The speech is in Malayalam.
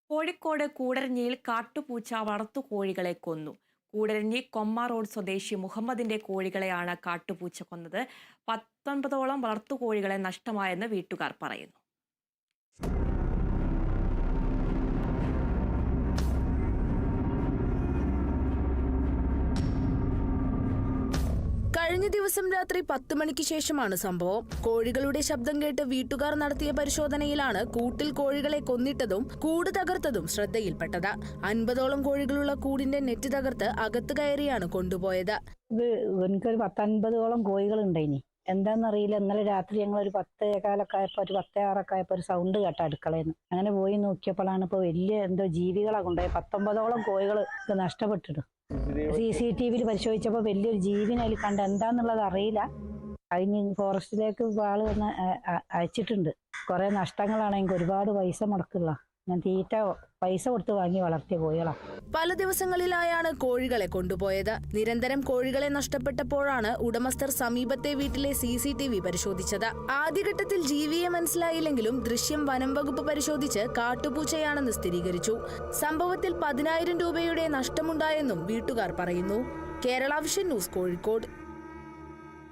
കോഴിക്കോട് കൂടരഞ്ഞിയിൽ കാട്ടുപൂച്ച വളർത്തുകോഴികളെ കൊന്നു. കൂടരഞ്ഞി കൊമ്മ റോഡ് സ്വദേശി മുഹമ്മദിന്റെ കോഴികളെയാണ് കാട്ടുപൂച്ച കൊന്നത്. 19ഓളം വളർത്തുകോഴികളെ നഷ്ടമായെന്ന് വീട്ടുകാർ പറയുന്നു. കഴിഞ്ഞ ദിവസം രാത്രി 10 മണിക്ക് ശേഷമാണ് സംഭവം. കോഴികളുടെ ശബ്ദം കേട്ട് വീട്ടുകാർ നടത്തിയ പരിശോധനയിലാണ് കൂട്ടിൽ കോഴികളെ കൊന്നിട്ടതും കൂട് തകർത്തതും ശ്രദ്ധയിൽപ്പെട്ടത്. 50ഓളം കോഴികളുള്ള കൂടിന്റെ നെറ്റ് തകർത്ത് അകത്ത് കയറിയാണ് കൊണ്ടുപോയത്. എനിക്കൊരു 10-50ഓളം കോഴികളുണ്ടായിനി. എന്താണെന്നറിയില്ല. ഇന്നലെ രാത്രി ഞങ്ങൾ ഒരു 10:15 ആയപ്പോൾ ഒരു 10:06 ആയപ്പോൾ ഒരു സൗണ്ട് കേട്ട അടുക്കളയെന്ന്. അങ്ങനെ പോയി നോക്കിയപ്പോഴാണ് ഇപ്പോൾ വലിയ എന്തോ ജീവികളെ കൊണ്ടുപോയി 19ഓളം കോഴികൾ നഷ്ടപ്പെട്ടിട്ട്. CCTVയിൽ പരിശോധിച്ചപ്പോൾ വലിയൊരു ജീവിനെ അതിൽ കണ്ട് എന്താന്നുള്ളത് അറിയില്ല. അതിന് ഫോറസ്റ്റിലേക്ക് ആള് വന്ന് അയച്ചിട്ടുണ്ട്. കുറെ നഷ്ടങ്ങളാണ്. എനിക്ക് ഒരുപാട് പൈസ മുടക്കില്ല. ഞാൻ തീറ്റ പൈസ കൊടുത്ത് വാങ്ങി വളർത്തിയ കോഴികളാണ്. പല ദിവസങ്ങളിലായാണ് കോഴികളെ കൊണ്ടുപോയത്. നിരന്തരം കോഴികളെ നഷ്ടപ്പെട്ടപ്പോഴാണ് ഉടമസ്ഥർ സമീപത്തെ വീട്ടിലെ CCTV പരിശോധിച്ചത്. ആദ്യഘട്ടത്തിൽ ജീവിയെ മനസ്സിലായില്ലെങ്കിലും ദൃശ്യം വനം വകുപ്പ് പരിശോധിച്ച് കാട്ടുപൂച്ചയാണെന്ന് സ്ഥിരീകരിച്ചു. സംഭവത്തിൽ 10,000 രൂപയുടെ നഷ്ടമുണ്ടായെന്നും വീട്ടുകാർ പറയുന്നു. Kerala vision news, Kozhikode.